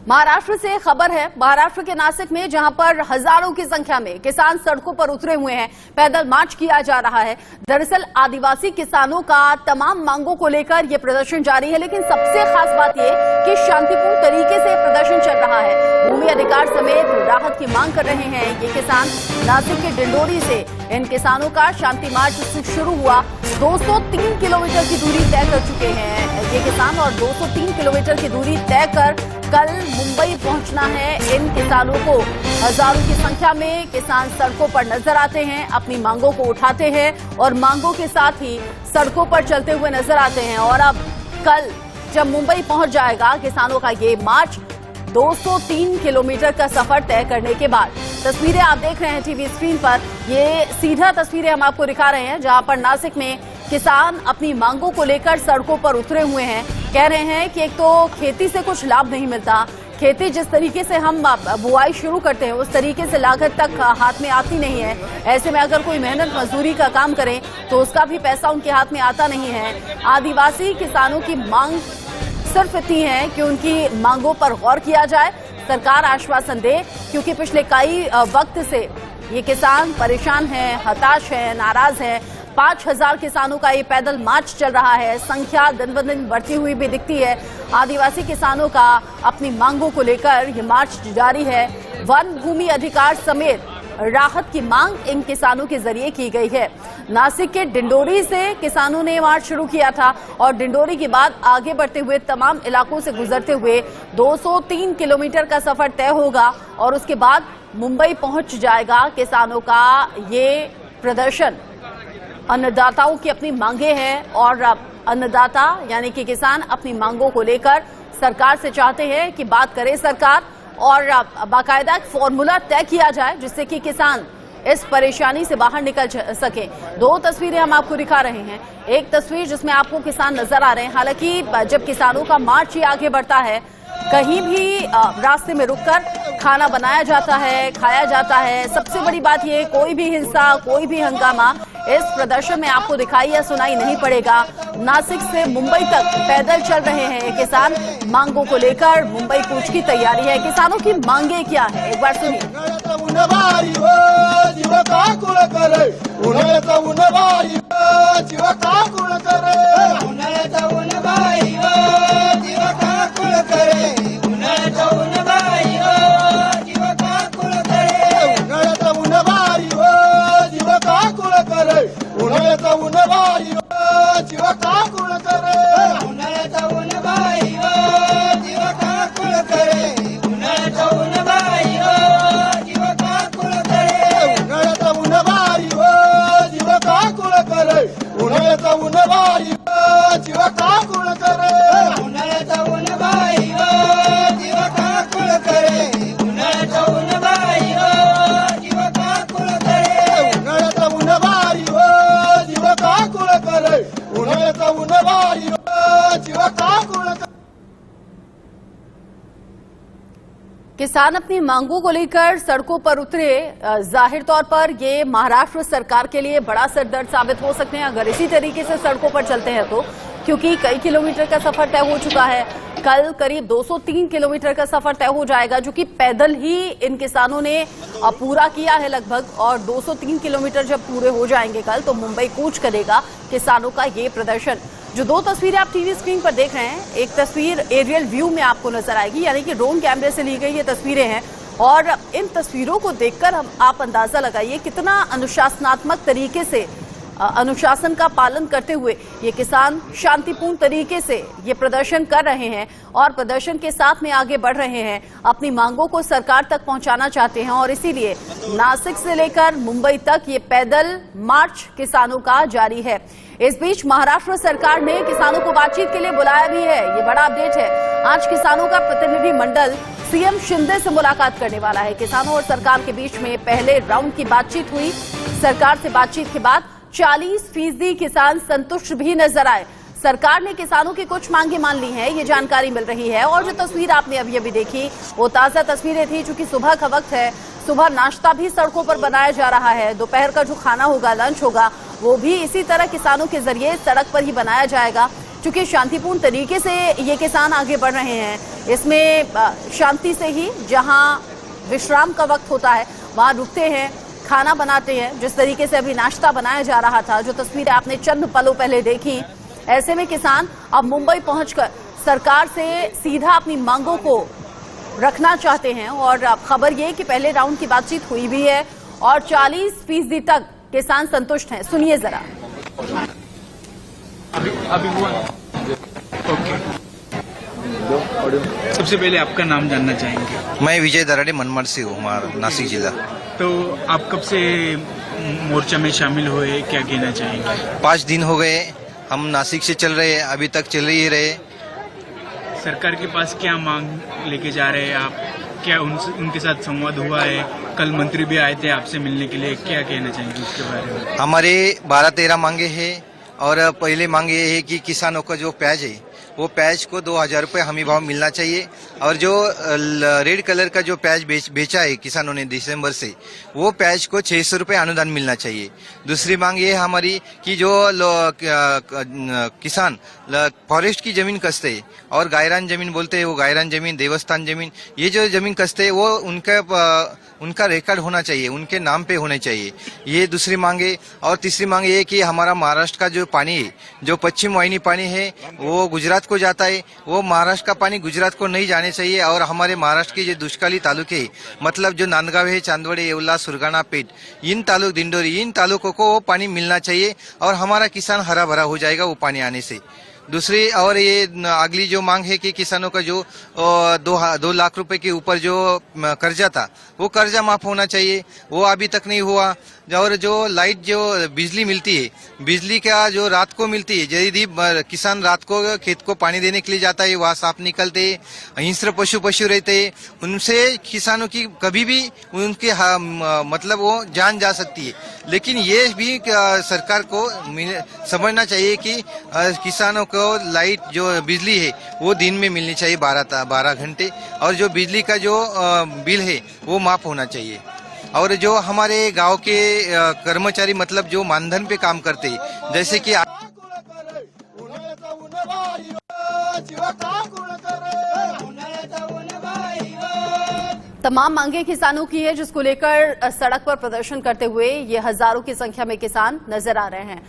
महाराष्ट्र से खबर है। महाराष्ट्र के नासिक में जहां पर हजारों की संख्या में किसान सड़कों पर उतरे हुए हैं, पैदल मार्च किया जा रहा है। दरअसल आदिवासी किसानों का तमाम मांगों को लेकर यह प्रदर्शन जारी है, लेकिन सबसे खास बात यह कि शांतिपूर्ण तरीके से प्रदर्शन चल रहा है। भूमि अधिकार समेत राहत की मांग कर रहे हैं ये किसान। नासिक के डिंडोरी से इन किसानों का शांति मार्च शुरू हुआ। 203 किलोमीटर की दूरी तय कर चुके हैं ये किसान और 203 किलोमीटर की दूरी तय कर कल मुंबई पहुंचना है। इन किसानों को हजारों की संख्या में किसान सड़कों पर नजर आते हैं, अपनी मांगों को उठाते हैं और मांगों के साथ ही सड़कों पर चलते हुए नजर आते हैं। और अब कल जब मुंबई पहुंच जाएगा किसानों का ये मार्च 203 किलोमीटर का सफर तय करने के बाद। तस्वीरें आप देख रहे हैं टीवी स्क्रीन पर, ये सीधा तस्वीरें हम आपको दिखा रहे हैं जहां पर नासिक में किसान अपनी मांगों को लेकर सड़कों पर उतरे हुए हैं। कह रहे हैं कि एक तो खेती से कुछ लाभ नहीं मिलता, खेती जिस तरीके से हम बुआई शुरू करते हैं उस तरीके से लागत तक हाथ में आती नहीं है। ऐसे में अगर कोई मेहनत मजदूरी का काम करें तो उसका भी पैसा उनके हाथ में आता नहीं है। आदिवासी किसानों की मांग सिर्फ इतनी है कि उनकी मांगों पर गौर किया जाए, सरकार आश्वासन दे, क्योंकि पिछले कई वक्त से ये किसान परेशान हैं, हताश हैं, नाराज हैं। 5000 किसानों का ये पैदल मार्च चल रहा है। संख्या दिन ब दिन बढ़ती हुई भी दिखती है। आदिवासी किसानों का अपनी मांगों को लेकर ये मार्च जारी है। वन भूमि अधिकार समेत राहत की मांग इन किसानों के जरिए की गई है। नासिक के डिंडोरी से किसानों ने मार्च शुरू किया था और डिंडोरी के बाद आगे बढ़ते हुए तमाम इलाकों से गुजरते हुए 203 किलोमीटर का सफर तय होगा और उसके बाद मुंबई पहुंच जाएगा। किसानों का ये प्रदर्शन अन्नदाताओं की अपनी मांगे हैं और अन्नदाता यानी कि किसान अपनी मांगों को लेकर सरकार से चाहते हैं कि बात करे सरकार और बाकायदा एक फॉर्मूला तय किया जाए जिससे कि किसान इस परेशानी से बाहर निकल सके। दो तस्वीरें हम आपको दिखा रहे हैं। एक तस्वीर जिसमें आपको किसान नजर आ रहे हैं। हालांकि जब किसानों का मार्च ही आगे बढ़ता है, कहीं भी रास्ते में रुककर खाना बनाया जाता है, खाया जाता है। सबसे बड़ी बात यह, कोई भी हिंसा, कोई भी हंगामा इस प्रदर्शन में आपको दिखाई या सुनाई नहीं पड़ेगा। नासिक से मुंबई तक पैदल चल रहे हैं ये किसान। मांगों को लेकर मुंबई कूच की तैयारी है। किसानों की मांगे क्या है, एक बार सुनिए। किसान अपनी मांगों को लेकर सड़कों पर उतरे। जाहिर तौर पर ये महाराष्ट्र सरकार के लिए बड़ा सरदर्द साबित हो सकते हैं अगर इसी तरीके से सड़कों पर चलते हैं तो, क्योंकि कई किलोमीटर का सफर तय हो चुका है। कल करीब 203 किलोमीटर का सफर तय हो जाएगा जो कि पैदल ही इन किसानों ने पूरा किया है लगभग। और 203 किलोमीटर जब पूरे हो जाएंगे कल तो मुंबई कूच करेगा किसानों का ये प्रदर्शन। जो दो तस्वीरें आप टीवी स्क्रीन पर देख रहे हैं, एक तस्वीर एरियल व्यू में आपको नजर आएगी, यानी कि ड्रोन कैमरे से ली गई ये तस्वीरें हैं। और इन तस्वीरों को देखकर आप अंदाजा लगाइए कितना अनुशासनात्मक तरीके से, अनुशासन का पालन करते हुए ये किसान शांतिपूर्ण तरीके से ये प्रदर्शन कर रहे हैं और प्रदर्शन के साथ में आगे बढ़ रहे हैं। अपनी मांगों को सरकार तक पहुंचाना चाहते हैं और इसीलिए नासिक से लेकर मुंबई तक ये पैदल मार्च किसानों का जारी है। इस बीच महाराष्ट्र सरकार ने किसानों को बातचीत के लिए बुलाया भी है। ये बड़ा अपडेट है। आज किसानों का प्रतिनिधि मंडल सीएम शिंदे से मुलाकात करने वाला है। किसानों और सरकार के बीच में पहले राउंड की बातचीत हुई। सरकार से बातचीत के बाद 40% किसान संतुष्ट भी नजर आए। सरकार ने किसानों की कुछ मांगे मान ली हैं, ये जानकारी मिल रही है। और जो तस्वीर आपने अभी देखी वो ताजा तस्वीरें थी, चूंकि सुबह का वक्त है। सुबह नाश्ता भी सड़कों पर बनाया जा रहा है। दोपहर का जो खाना होगा, लंच होगा, वो भी इसी तरह किसानों के जरिए सड़क पर ही बनाया जाएगा। चूंकि शांतिपूर्ण तरीके से ये किसान आगे बढ़ रहे हैं, इसमें शांति से ही जहां विश्राम का वक्त होता है वहां रुकते हैं, खाना बनाते हैं। जिस तरीके से अभी नाश्ता बनाया जा रहा था, जो तस्वीरें आपने चंद पलों पहले देखी, ऐसे में किसान अब मुंबई पहुंचकर सरकार से सीधा अपनी मांगों को रखना चाहते हैं। और अब खबर ये कि पहले राउंड की बातचीत हुई भी है और 40% तक किसान संतुष्ट हैं। सुनिए जरा। अभी हुआ। ओके, सबसे पहले आपका नाम जानना चाहेंगे। मैं विजय दराडे मनमाड से हूँ, हमारा नासिक जिला। तो आप कब से मोर्चा में शामिल हुए, क्या कहना चाहेंगे? 5 दिन हो गए हम नासिक से चल रहे हैं, अभी तक चल ही रहे। सरकार के पास क्या मांग लेके जा रहे हैं आप? क्या उनके साथ संवाद हुआ है? कल मंत्री भी आए थे आपसे मिलने के लिए, क्या कहना चाहेंगे उसके बारे में? हमारे 12-13 मांगे हैं और पहले मांग ये है कि किसानों का जो प्याज है वो प्याज को 2000 रुपये हमी भाव मिलना चाहिए। और जो रेड कलर का जो प्याज बेचा है किसानों ने दिसंबर से, वो प्याज को 600 रुपये अनुदान मिलना चाहिए। दूसरी मांग ये है हमारी कि जो किसान फॉरेस्ट की जमीन कसते हैं और गायरान जमीन बोलते हैं, वो गायरान जमीन, देवस्थान जमीन, ये जो जमीन कसते हैं वो उनका रिकॉर्ड होना चाहिए, उनके नाम पे होने चाहिए। ये दूसरी मांग है। और तीसरी मांग ये है कि हमारा महाराष्ट्र का जो पानी है, जो पश्चिम वाहिनी पानी है, वो गुजरात को जाता है, वो महाराष्ट्र का पानी गुजरात को नहीं जाने चाहिए। और हमारे महाराष्ट्र के जो दुष्काली तालुके मतलब जो नांदगांव है, चांदवड, येवला, सुरगाणा, पेट, इन तालुक, दिंडोरी, इन तालुकों को वो पानी मिलना चाहिए और हमारा किसान हरा भरा हो जाएगा वो पानी आने से। दूसरी और ये अगली जो मांग है कि किसानों का जो 2 लाख रुपए के ऊपर जो कर्जा था, वो कर्जा माफ होना चाहिए, वो अभी तक नहीं हुआ। और जो लाइट जो बिजली मिलती है, बिजली का जो रात को मिलती है, यदि किसान रात को खेत को पानी देने के लिए जाता है, वहाँ सांप निकलते, हिंस्र पशु रहते, उनसे किसानों की कभी भी उनके मतलब वो जान जा सकती है। लेकिन ये भी सरकार को समझना चाहिए कि किसानों को लाइट जो बिजली है वो दिन में मिलनी चाहिए 12 घंटे, और जो बिजली का जो बिल है वो माफ होना चाहिए। और जो हमारे गांव के कर्मचारी मतलब जो मानधन पे काम करते हैं, जैसे कि तमाम मांगे किसानों की है, जिसको लेकर सड़क पर प्रदर्शन करते हुए ये हजारों की संख्या में किसान नजर आ रहे हैं।